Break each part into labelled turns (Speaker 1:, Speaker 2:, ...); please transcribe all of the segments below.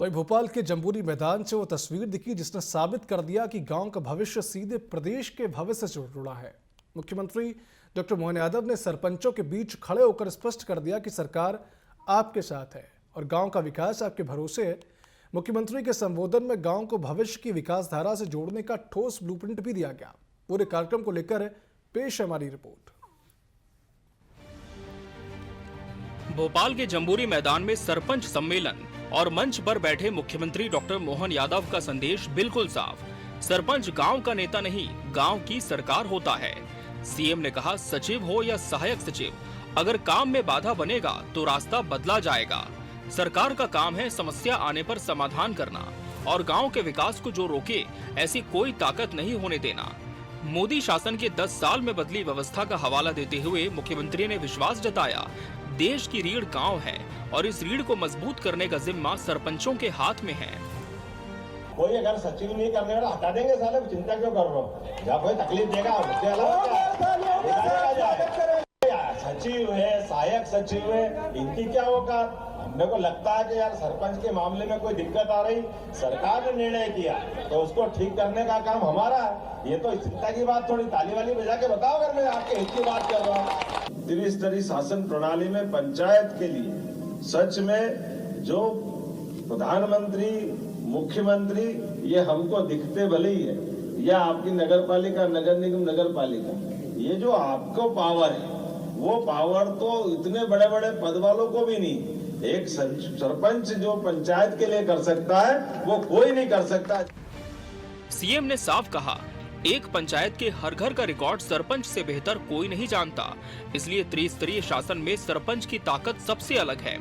Speaker 1: वहीं भोपाल के जम्बूरी मैदान से वो तस्वीर दिखी जिसने साबित कर दिया कि गांव का भविष्य सीधे प्रदेश के भविष्य से जुड़ा है। मुख्यमंत्री डॉक्टर मोहन यादव ने सरपंचों के बीच खड़े होकर स्पष्ट कर दिया कि सरकार आपके साथ है और गांव का विकास आपके भरोसे है। मुख्यमंत्री के संबोधन में गांव को भविष्य की विकास धारा से जोड़ने का ठोस ब्लूप्रिंट भी दिया गया। पूरे कार्यक्रम को लेकर पेश है हमारी रिपोर्ट।
Speaker 2: भोपाल के जम्बूरी मैदान में सरपंच सम्मेलन और मंच पर बैठे मुख्यमंत्री डॉक्टर मोहन यादव का संदेश बिल्कुल साफ। सरपंच गांव का नेता नहीं, गांव की सरकार होता है। सीएम ने कहा, सचिव हो या सहायक सचिव, अगर काम में बाधा बनेगा तो रास्ता बदला जाएगा। सरकार का काम है समस्या आने पर समाधान करना और गांव के विकास को जो रोके ऐसी कोई ताकत नहीं होने देना। मोदी शासन के 10 साल में बदली व्यवस्था का हवाला देते हुए मुख्यमंत्री ने विश्वास जताया, देश की रीढ़ गांव है और इस रीढ़ को मजबूत करने का जिम्मा सरपंचों के हाथ में है।
Speaker 3: कोई अगर सचिव नहीं करने वाला हटा देंगे साले, चिंता क्यों कर रहे हो? जहाँ कोई तकलीफ देगा उसके अलावा सचिव है, सहायक सचिव है, इनकी क्या औकात? मेरे को लगता है कि यार सरपंच के मामले में कोई दिक्कत आ रही, सरकार ने निर्णय किया तो उसको ठीक करने का काम हमारा है। ये तो चिंता की बात थोड़ी ताली वाली बजा के बताओ अगर मैं आपके हित की बात कर रहा हूँ। त्रिस्तरीय शासन प्रणाली में पंचायत के लिए सच में जो प्रधानमंत्री, मुख्यमंत्री ये हमको दिखते भले ही है, या आपकी नगर पालिका, नगर निगम, नगर पालिका, ये जो आपको पावर है वो पावर तो इतने बड़े बड़े पद वालों को भी नहीं, एक सरपंच जो पंचायत के लिए कर सकता है वो कोई नहीं कर सकता।
Speaker 2: सीएम ने साफ कहा, एक पंचायत के हर घर का रिकॉर्ड सरपंच से बेहतर कोई नहीं जानता, इसलिए त्रिस्तरीय शासन में सरपंच की ताकत सबसे अलग है।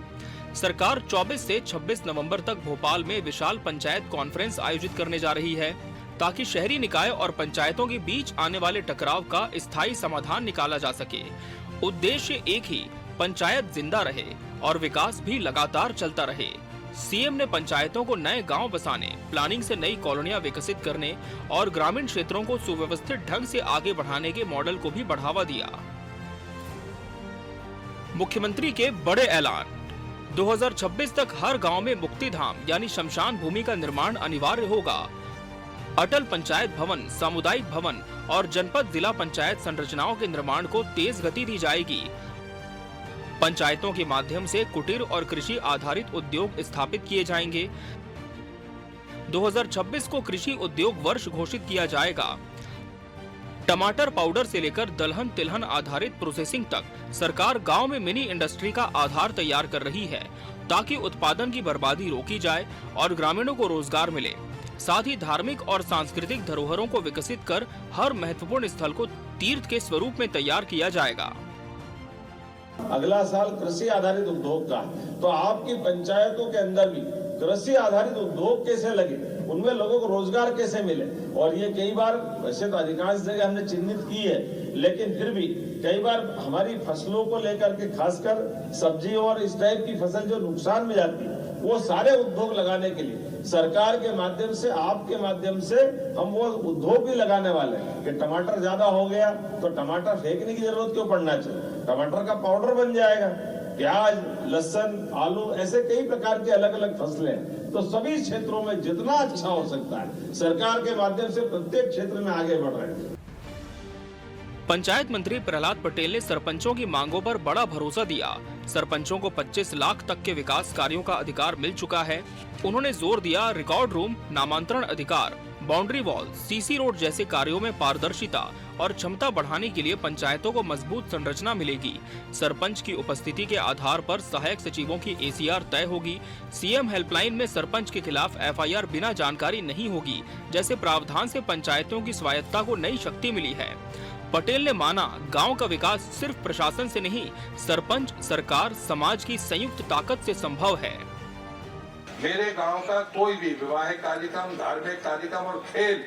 Speaker 2: सरकार 24 से 26 नवंबर तक भोपाल में विशाल पंचायत कॉन्फ्रेंस आयोजित करने जा रही है ताकि शहरी निकाय और पंचायतों के बीच आने वाले टकराव का स्थायी समाधान निकाला जा सके। उद्देश्य एक ही, पंचायत जिंदा रहे और विकास भी लगातार चलता रहे। सीएम ने पंचायतों को नए गांव बसाने, प्लानिंग से नई कॉलोनियां विकसित करने और ग्रामीण क्षेत्रों को सुव्यवस्थित ढंग से आगे बढ़ाने के मॉडल को भी बढ़ावा दिया। मुख्यमंत्री के बड़े ऐलान, 2026 तक हर गांव में मुक्ति धाम यानी शमशान भूमि का निर्माण अनिवार्य होगा। अटल पंचायत भवन, सामुदायिक भवन और जनपद जिला पंचायत संरचनाओं के निर्माण को तेज गति दी जाएगी। पंचायतों के माध्यम से कुटीर और कृषि आधारित उद्योग स्थापित किए जाएंगे। 2026 को कृषि उद्योग वर्ष घोषित किया जाएगा। टमाटर पाउडर से लेकर दलहन तिलहन आधारित प्रोसेसिंग तक सरकार गांव में मिनी इंडस्ट्री का आधार तैयार कर रही है ताकि उत्पादन की बर्बादी रोकी जाए और ग्रामीणों को रोजगार मिले। साथ ही धार्मिक और सांस्कृतिक धरोहरों को विकसित कर हर महत्वपूर्ण स्थल को तीर्थ के स्वरूप में तैयार किया जाएगा।
Speaker 3: अगला साल कृषि आधारित उद्योग का, तो आपकी पंचायतों के अंदर भी कृषि आधारित उद्योग कैसे लगे, उनमें लोगों को रोजगार कैसे मिले। और ये कई बार, वैसे तो अधिकांश जगह हमने चिन्हित की है, लेकिन फिर भी कई बार हमारी फसलों को लेकर के, खासकर सब्जी और इस टाइप की फसल जो नुकसान में जाती है, वो सारे उद्योग लगाने के लिए सरकार के माध्यम से, आपके माध्यम से हम वो उद्योग भी लगाने वाले हैं कि टमाटर ज्यादा हो गया तो टमाटर फेंकने की जरूरत क्यों पड़ना चाहिए, टमाटर का पाउडर बन जाएगा। प्याज, लहसुन, आलू, ऐसे कई प्रकार के अलग अलग फसलें हैं। तो सभी क्षेत्रों में जितना अच्छा हो सकता है सरकार के माध्यम से प्रत्येक क्षेत्र में आगे बढ़ रहे हैं।
Speaker 2: पंचायत मंत्री प्रहलाद पटेल ने सरपंचों की मांगों पर बड़ा भरोसा दिया। सरपंचों को 25 लाख तक के विकास कार्यों का अधिकार मिल चुका है। उन्होंने जोर दिया, रिकॉर्ड रूम, नामांतरण अधिकार, बाउंड्री वॉल, सीसी रोड जैसे कार्यों में पारदर्शिता और क्षमता बढ़ाने के लिए पंचायतों को मजबूत संरचना मिलेगी। सरपंच की उपस्थिति के आधार पर सहायक सचिवों की एसीआर तय होगी। सीएम हेल्पलाइन में सरपंच के खिलाफ एफआईआर बिना जानकारी नहीं होगी। जैसे प्रावधान से पंचायतों की स्वायत्ता को नई शक्ति मिली है। पटेल ने माना, गांव का विकास सिर्फ प्रशासन से नहीं, सरपंच, सरकार, समाज की संयुक्त ताकत से संभव है।
Speaker 4: मेरे गांव का कोई भी विवाहिक कार्यक्रम, धार्मिक कार्यक्रम और खेल,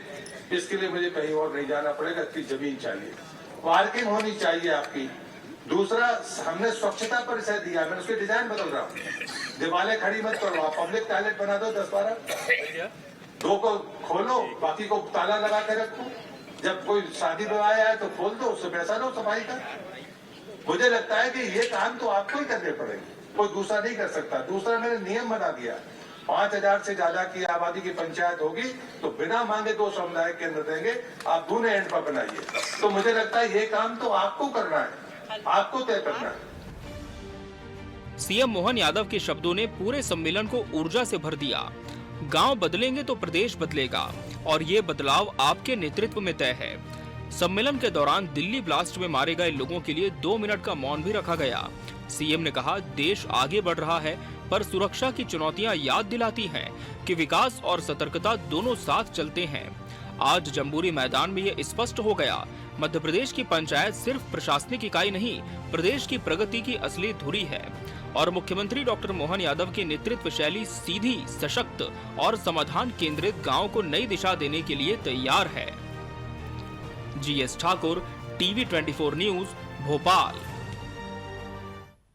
Speaker 4: इसके लिए मुझे कहीं और नहीं जाना पड़ेगा। इसकी जमीन चाहिए, पार्किंग होनी चाहिए आपकी। दूसरा, हमने स्वच्छता परिचय दिया, मैं उसके डिजाइन बदल रहा हूँ। दीवारें खड़ी मत करो, आप पब्लिक टॉयलेट बना दो 10-12, 2 को खोलो, बाकी को ताला लगा के रखो। जब कोई शादी विवाह आए तो खोल दो, उससे पैसा लो सफाई का। मुझे लगता है कि ये काम तो आपको ही करने पड़ेंगे, कोई दूसरा नहीं कर सकता। दूसरा, मैंने नियम बना दिया, 5,000 से ज्यादा की आबादी की पंचायत होगी तो बिना मांगे 2 सामुदायिक केंद्र देंगे, आप दूने एंड पर बनाइए। तो मुझे लगता है ये काम तो आपको करना है, आपको तय करना है।
Speaker 2: सीएम मोहन यादव के शब्दों ने पूरे सम्मेलन को ऊर्जा से भर दिया। गांव बदलेंगे तो प्रदेश बदलेगा और ये बदलाव आपके नेतृत्व में तय है। सम्मेलन के दौरान दिल्ली ब्लास्ट में मारे गए लोगों के लिए 2 मिनट का मौन भी रखा गया। सीएम ने कहा, देश आगे बढ़ रहा है पर सुरक्षा की चुनौतियां याद दिलाती हैं कि विकास और सतर्कता दोनों साथ चलते हैं। आज जम्बूरी मैदान में ये स्पष्ट हो गया, मध्य प्रदेश की पंचायत सिर्फ प्रशासनिक इकाई नहीं, प्रदेश की प्रगति की असली धुरी है। और मुख्यमंत्री डॉक्टर मोहन यादव की नेतृत्व शैली सीधी, सशक्त और समाधान केंद्रित गांव को नई दिशा देने के लिए तैयार है। GS Thakur, TV 24 news, Bhopal.